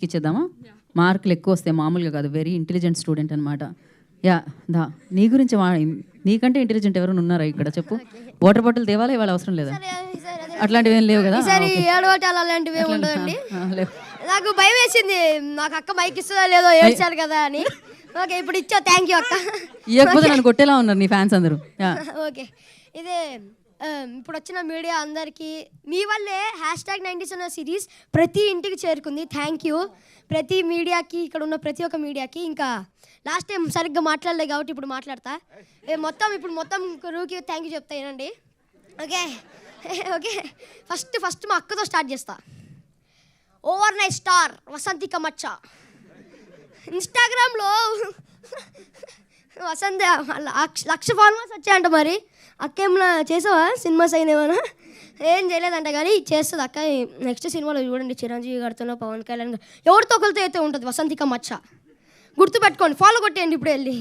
ఇచ్చేద్దామా? మార్కులు ఎక్కువ వస్తాయి, మామూలుగా కాదు. వెరీ ఇంటెలిజెంట్ స్టూడెంట్ అనమాట. యా దా నీ గురించి నీకంటే ఇంటెలిజెంట్ ఎవరైనా ఉన్నారా ఇక్కడ? చెప్పు. వాటర్ బాటిల్ దేవాలా ఇవాళ అవసరం లేదా? అట్లాంటివి ఏం లేవు కదా? నాకు భయం వేసింది, నాకు అక్క మైక్ ఇస్తుందా లేదో ఏడ్చారు కదా అని. ఓకే, ఇప్పుడు ఇచ్చా, థ్యాంక్ యూ అక్క. ఇవ్వకపోతే నన్ను కొట్టేలా ఉన్నారు నీ ఫ్యాన్స్ అందరూ. ఓకే, ఇదే ఇప్పుడు వచ్చిన మీడియా అందరికీ మీ వల్లే #90s అనే సిరీస్ ప్రతి ఇంటికి చేరుకుంది. థ్యాంక్ యూ ప్రతి మీడియాకి, ఇక్కడ ఉన్న ప్రతి ఒక్క మీడియాకి. ఇంకా లాస్ట్ టైం సరిగ్గా మాట్లాడలేదు కాబట్టి ఇప్పుడు మాట్లాడతా. మొత్తం రూకి థ్యాంక్ యూ చెప్తా ఏనండి. ఓకే ఓకే, ఫస్ట్ మా అక్కతో స్టార్ట్ చేస్తా. ఓవర్ నైట్ స్టార్ వసంతిక మచ్చ ఇన్స్టాగ్రామ్లో వసంత 1,00,000 ఫాలోవర్స్ వచ్చాయంట. మరి అక్క ఏమన్నా చేసావా? సినిమాస్ అయినేమన్నా? ఏం చేయలేదంట, కానీ చేస్తుంది అక్క. నెక్స్ట్ సినిమాలో చూడండి, చిరంజీవి గారితో, పవన్ కళ్యాణ్ గారు, ఎవరితో ఒకరితో అయితే ఉంటుంది వసంతిక మచ్చ. గుర్తుపెట్టుకోండి, ఫాలో కొట్టేయండి ఇప్పుడు వెళ్ళి.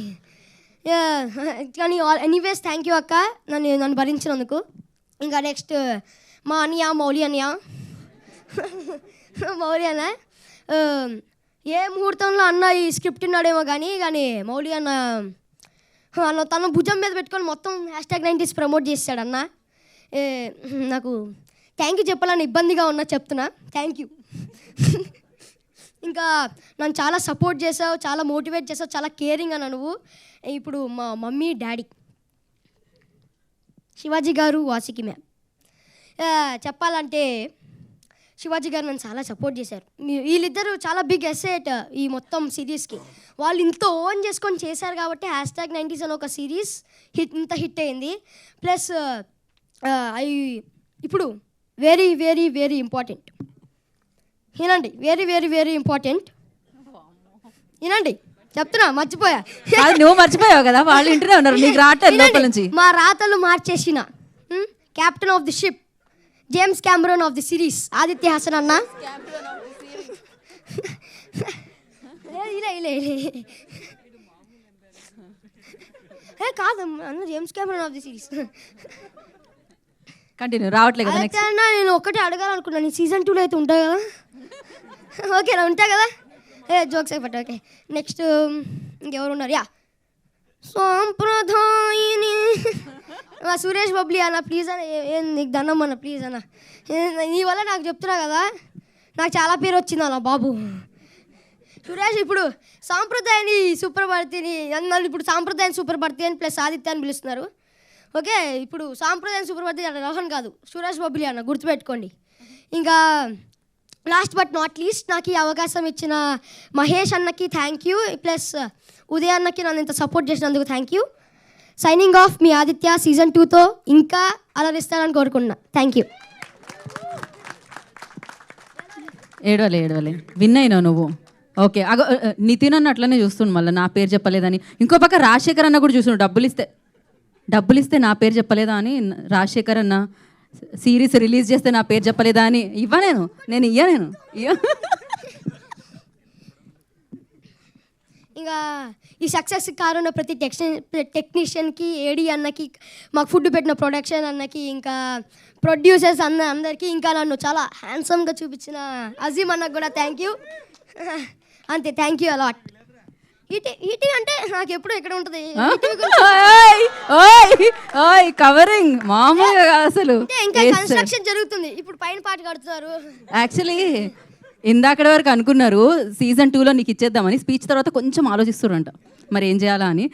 కానీ ఎనీవేస్ థ్యాంక్ యూ అక్క, నన్ను భరించినందుకు. ఇంకా నెక్స్ట్ మా అన్నయ్య మౌలి అన్నయ్య ఏ ముహూర్తంలో అన్న ఈ స్క్రిప్ట్ ఉన్నాడేమో కానీ మౌలి అన్న తన భుజం మీద పెట్టుకొని మొత్తం #90s ప్రమోట్ చేశాడు అన్న. నాకు థ్యాంక్ యూ చెప్పాలని ఇబ్బందిగా ఉన్నా, చెప్తున్నా థ్యాంక్ యూ. ఇంకా నన్ను చాలా సపోర్ట్ చేసావు, చాలా మోటివేట్ చేసావు, చాలా కేరింగ్ అన్న నువ్వు. ఇప్పుడు మా మమ్మీ డాడీ శివాజీ గారు, వాసికి మ్యామ్, చెప్పాలంటే శివాజీ గారు నన్ను చాలా సపోర్ట్ చేశారు. వీళ్ళిద్దరూ చాలా బిగ్ అసెట్ ఈ మొత్తం సిరీస్కి. వాళ్ళు ఇంత ఓన్ చేసుకొని చేశారు కాబట్టి #90s అని ఒక సిరీస్ ఇంత హిట్ అయింది. ప్లస్ ఇప్పుడు వెరీ వెరీ వెరీ ఇంపార్టెంట్ వినండి, వెరీ వెరీ వెరీ ఇంపార్టెంట్ వినండి, చెప్తున్నా, మర్చిపోయా. నువ్వు మర్చిపోయావు కదా, వాళ్ళు ఇంటనే ఉన్నారు, నీకు రావట్లేదు లోపల నుంచి. మా రాతలు మార్చేసిన captain of the ship, James Cameron of the series Aditya Hasan అన్న. కాదు అన్న, James Cameron of the series. Continue, రావట్లేదు కదా. నెక్స్ట్ అన్న నేను ఒకటే అడగాలనుకున్నాను, సీజన్ 2లో అయితే ఉంటాయి కదా? ఓకేనా, ఉంటాయి కదా? జోక్స్ అయిపోతాయి. ఓకే, నెక్స్ట్ ఇంకెవరు ఉన్నారు? యా సాంప్రదాయిని సురేష్ బబ్లీ అన్న, ప్లీజ్ అన్న, నీకు దండం అన్న, ప్లీజ్ అన్న, నీ వల్ల నాకు చెప్తున్నా కదా, నాకు చాలా పేరు వచ్చింది అన్న బాబు. సురేష్ ఇప్పుడు సాంప్రదాయాన్ని సుప్రభారతిని అన్నారు, ఇప్పుడు సాంప్రదాయాన్ని సుప్రభారతి అని ప్లస్ ఆదిత్య అని పిలుస్తున్నారు. ఓకే, ఇప్పుడు సాంప్రదాయాన్ని సుప్రభారతి అన్న రోహన్ కాదు, సురేష్ బబ్లీ అన్న, గుర్తుపెట్టుకోండి. ఇంకా లాస్ట్ బట్ నాట్ లీస్ట్ నాకు ఈ అవకాశం ఇచ్చిన మహేష్ అన్నకి థ్యాంక్ యూ, ప్లస్ ఉదయ్ అన్నకి నన్ను ఇంత సపోర్ట్ చేసినందుకు thank you. Signing off, me Aditya. Season 2తో ఇంకా అలరిస్తానని కోరుకుంటున్నా. Thank you. ఏడవలే, విన్ అయినావు నువ్వు. ఓకే, నితిన్ అన్న అట్లనే చూస్తుండు, మళ్ళీ నా పేరు చెప్పలేదని. ఇంకో పక్క రాజశేఖర్ అన్న కూడా చూస్తుండు, డబ్బులు ఇస్తే నా పేరు చెప్పలేదా అని. రాజశేఖర్ అన్న సిరీస్ రిలీజ్ చేస్తే నా పేరు చెప్పలేదా అని. నేను ఇంకా ఈ సక్సెస్ కారున్న ప్రతి టెక్నీషియన్కి, ఏడీ అన్నకి, మాకు ఫుడ్ పెట్టిన ప్రొడక్షన్ అన్నకి, ఇంకా ప్రొడ్యూసర్స్ అందరికీ, ఇంకా నన్ను చాలా హ్యాండ్సమ్గా చూపించిన అజీమ్ అన్నకు కూడా థ్యాంక్ యూ. అంతే, థ్యాంక్ యూ అలాట్. ఈటీ అంటే నాకు ఎప్పుడు ఎక్కడ ఉంటుంది కవరింగ్ మామూలుగా అసలు. ఇంకా కన్స్ట్రక్షన్ జరుగుతుంది, ఇప్పుడు పైన పాట కడుతున్నారు. యాక్చువల్లీ ఇందాకటి వరకు అనుకున్నారు సీజన్ 2లో నీకు ఇచ్చేద్దామని, స్పీచ్ తర్వాత కొంచెం ఆలోచిస్తున్నారంట మరి ఏం చేయాలా అని.